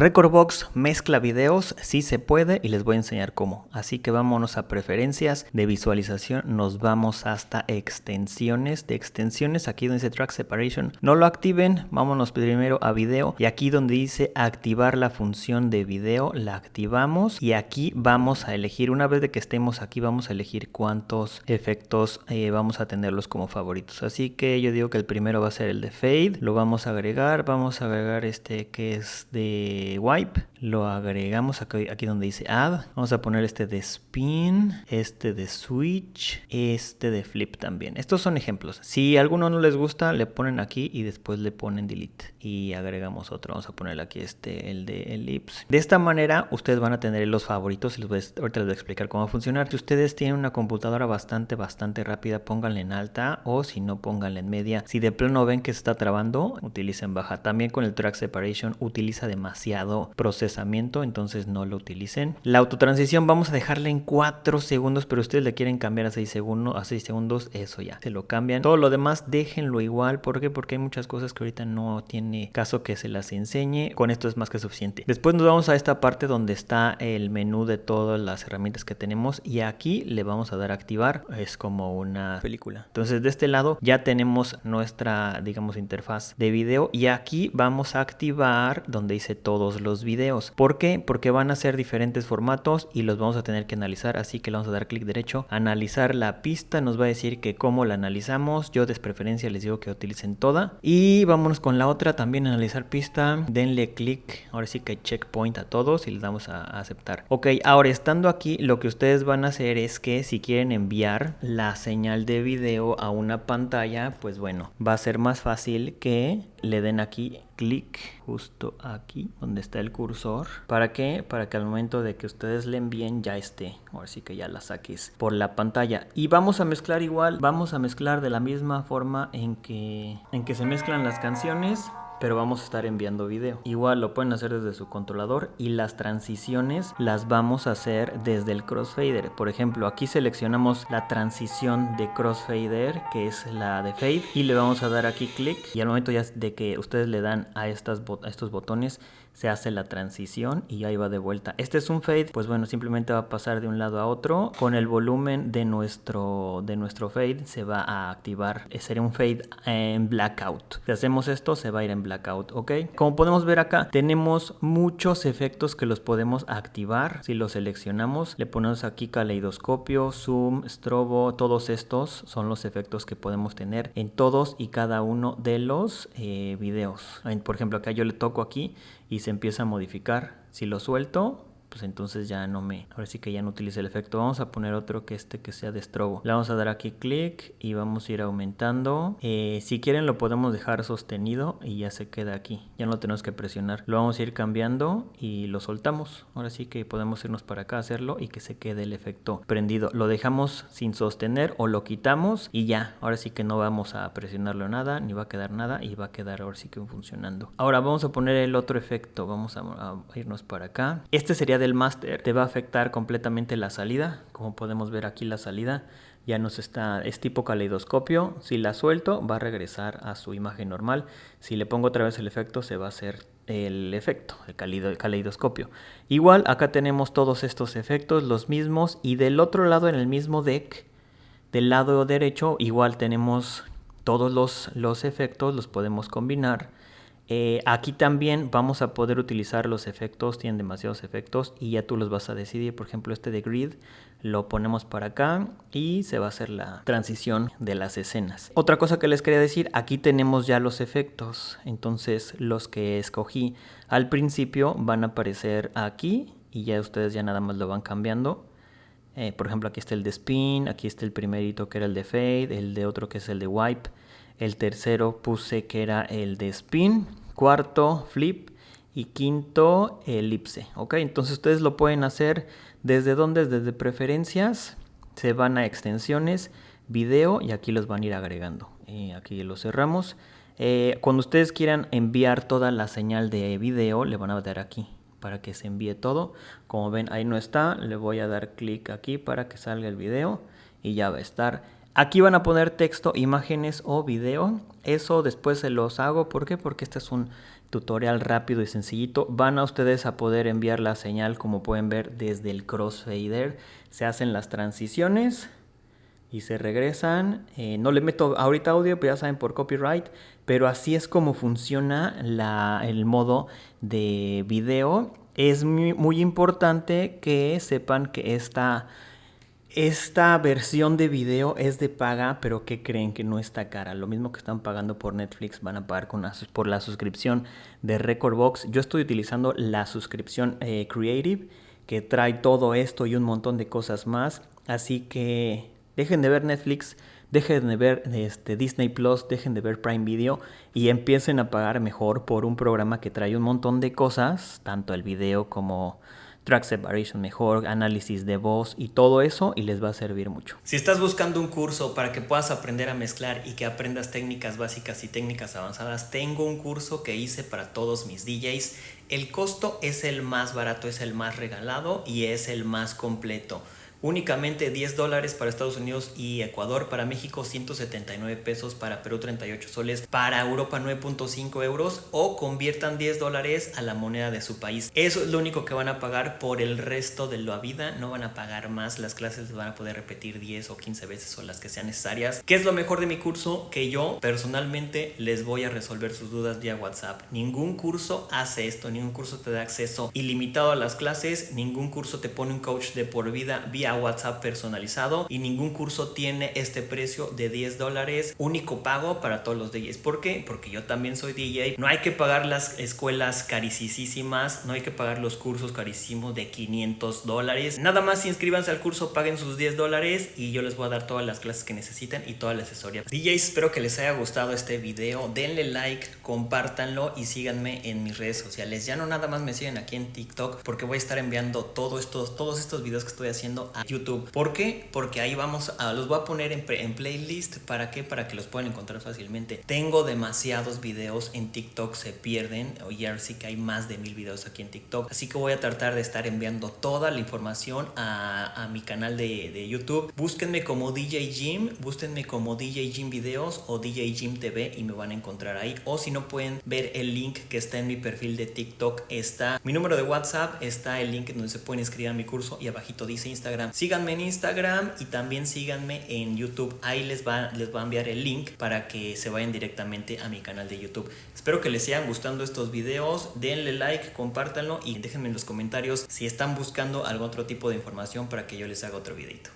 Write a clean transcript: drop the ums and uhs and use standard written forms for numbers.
Rekordbox mezcla videos, sí se puede y les voy a enseñar cómo. Así que vámonos a preferencias de visualización, nos vamos hasta extensiones. De extensiones, aquí donde dice Track Separation, no lo activen, vámonos primero a video y aquí donde dice activar la función de video, la activamos y aquí vamos a elegir, una vez de que estemos aquí, vamos a elegir cuántos efectos vamos a tenerlos como favoritos. Así que yo digo que el primero va a ser el de Fade, lo vamos a agregar este que es de Wipe, lo agregamos aquí donde dice Add, vamos a poner este de Spin, este de Switch, este de Flip también. Estos son ejemplos, si alguno no les gusta le ponen aquí y después le ponen Delete y agregamos otro, vamos a ponerle aquí el de Ellipse. De esta manera ustedes van a tener los favoritos y ahorita les voy a explicar cómo va a funcionar. Si ustedes tienen una computadora bastante rápida, pónganle en alta o si no pónganle en media. Si de plano ven que se está trabando, utilicen baja. También con el Track Separation utiliza demasiado procesamiento, entonces no lo utilicen. La autotransición vamos a dejarla en 4 segundos, pero ustedes le quieren cambiar a 6 segundos, eso ya, se lo cambian. Todo lo demás déjenlo igual, ¿por qué? Porque hay muchas cosas que ahorita no tiene caso que se las enseñe, con esto es más que suficiente. Después nos vamos a esta parte donde está el menú de todas las herramientas que tenemos y aquí le vamos a dar a activar, es como una película. Entonces de este lado ya tenemos nuestra, digamos, interfaz de video y aquí vamos a activar donde dice todos los videos. ¿Por qué? Porque van a ser diferentes formatos y los vamos a tener que analizar, así que le vamos a dar clic derecho, analizar la pista, nos va a decir que cómo la analizamos. Yo de preferencia les digo que utilicen toda y vámonos con la otra, también analizar pista, denle clic, ahora sí que checkpoint a todos y les damos a aceptar. Ok, ahora estando aquí lo que ustedes van a hacer es que si quieren enviar la señal de video a una pantalla, pues bueno, va a ser más fácil que le den aquí clic justo aquí donde está el cursor. ¿Para qué? Para que al momento de que ustedes le envíen ya esté, ahora sí que ya la saques por la pantalla. Y vamos a mezclar igual, vamos a mezclar de la misma forma en que se mezclan las canciones, pero vamos a estar enviando video. Igual lo pueden hacer desde su controlador y las transiciones las vamos a hacer desde el crossfader. Por ejemplo, aquí seleccionamos la transición de crossfader, que es la de fade, y le vamos a dar aquí clic y al momento ya de que ustedes le dan a estos botones se hace la transición y ahí va de vuelta. Este es un fade, pues bueno, simplemente va a pasar de un lado a otro. Con el volumen de nuestro fade se va a activar, sería un fade en blackout. Si hacemos esto se va a ir en blackout, ¿ok? Como podemos ver acá, tenemos muchos efectos que los podemos activar. Si los seleccionamos, le ponemos aquí caleidoscopio, zoom, strobo, todos estos son los efectos que podemos tener en todos y cada uno de los videos. Por ejemplo, acá yo le toco aquí y se empieza a modificar. Si lo suelto, pues entonces ya no ahora sí que ya no utilice el efecto. Vamos a poner otro que sea de strobo. Le vamos a dar aquí clic y vamos a ir aumentando. Si quieren lo podemos dejar sostenido y ya se queda aquí. Ya no lo tenemos que presionar. Lo vamos a ir cambiando y lo soltamos. Ahora sí que podemos irnos para acá a hacerlo y que se quede el efecto prendido. Lo dejamos sin sostener o lo quitamos y ya. Ahora sí que no vamos a presionarlo nada, ni va a quedar nada y va a quedar ahora sí que funcionando. Ahora vamos a poner el otro efecto. Vamos a irnos para acá. Este sería del master, te va a afectar completamente la salida. Como podemos ver aquí, la salida ya es tipo caleidoscopio. Si la suelto va a regresar a su imagen normal. Si le pongo otra vez el efecto se va a hacer el efecto de caleidoscopio. Igual acá tenemos todos estos efectos, los mismos, y del otro lado en el mismo deck, del lado derecho, igual tenemos todos los efectos, los podemos combinar. Aquí también vamos a poder utilizar los efectos, tienen demasiados efectos y ya tú los vas a decidir. Por ejemplo, este de grid lo ponemos para acá y se va a hacer la transición de las escenas. Otra cosa que les quería decir, aquí tenemos ya los efectos, entonces los que escogí al principio van a aparecer aquí y ya ustedes ya nada más lo van cambiando. Por ejemplo, aquí está el de spin, aquí está el primerito que era el de fade, el de otro que es el de wipe, el tercero puse que era el de spin, cuarto flip y quinto elipse. Ok, entonces ustedes lo pueden hacer desde donde, desde preferencias, se van a extensiones, video y aquí los van a ir agregando. Aquí lo cerramos. Cuando ustedes quieran enviar toda la señal de video, le van a dar aquí para que se envíe todo. Como ven, ahí no está, le voy a dar clic aquí para que salga el video y ya va a estar. Aquí van a poner texto, imágenes o video. Eso después se los hago. ¿Por qué? Porque este es un tutorial rápido y sencillito. Van a ustedes a poder enviar la señal, como pueden ver, desde el crossfader. Se hacen las transiciones y se regresan. No le meto ahorita audio, pero ya saben, por copyright. Pero así es como funciona el modo de video. Es muy importante que sepan que esta versión de video es de paga, pero ¿qué creen? Que no está cara. Lo mismo que están pagando por Netflix, van a pagar por la suscripción de Rekordbox. Yo estoy utilizando la suscripción Creative, que trae todo esto y un montón de cosas más. Así que dejen de ver Netflix, dejen de ver Disney Plus, dejen de ver Prime Video y empiecen a pagar mejor por un programa que trae un montón de cosas, tanto el video como track separation mejor, análisis de voz y todo eso, y les va a servir mucho. Si estás buscando un curso para que puedas aprender a mezclar y que aprendas técnicas básicas y técnicas avanzadas, tengo un curso que hice para todos mis DJs. El costo es el más barato, es el más regalado y es el más completo. Únicamente $10 para Estados Unidos y Ecuador, para México 179 pesos, para Perú 38 soles, para Europa 9.5 euros, o conviertan $10 a la moneda de su país. Eso es lo único que van a pagar por el resto de la vida, no van a pagar más. Las clases van a poder repetir 10 o 15 veces o las que sean necesarias. ¿Qué es lo mejor de mi curso? Que yo personalmente les voy a resolver sus dudas vía WhatsApp. Ningún curso hace esto, ningún curso te da acceso ilimitado a las clases, ningún curso te pone un coach de por vida vía WhatsApp personalizado, y ningún curso tiene este precio de $10 único pago para todos los DJs. ¿Por qué? Porque yo también soy DJ. No hay que pagar las escuelas carísimas, no hay que pagar los cursos carísimos de $500. Nada más inscríbanse al curso, paguen sus $10 y yo les voy a dar todas las clases que necesitan y toda la asesoría. DJs, espero que les haya gustado este video. Denle like, compártanlo y síganme en mis redes sociales. Ya no nada más me siguen aquí en TikTok, porque voy a estar enviando todos estos videos que estoy haciendo a YouTube. ¿Por qué? Porque ahí los voy a poner en playlist. ¿Para qué? Para que los puedan encontrar fácilmente. Tengo demasiados videos en TikTok, se pierden. Oye, ahora sí que hay más de 1000 videos aquí en TikTok, así que voy a tratar de estar enviando toda la información a mi canal de YouTube. Búsquenme como DJ Jim, búsquenme como DJ Jim Videos o DJ Jim TV y me van a encontrar ahí. O si no, pueden ver el link que está en mi perfil de TikTok. Está mi número de WhatsApp, está el link donde se pueden inscribir a mi curso y abajito dice Instagram. Síganme en Instagram y también síganme en YouTube. Ahí les va a enviar el link para que se vayan directamente a mi canal de YouTube. Espero que les sigan gustando estos videos. Denle like, compártanlo y déjenme en los comentarios si están buscando algún otro tipo de información para que yo les haga otro videito.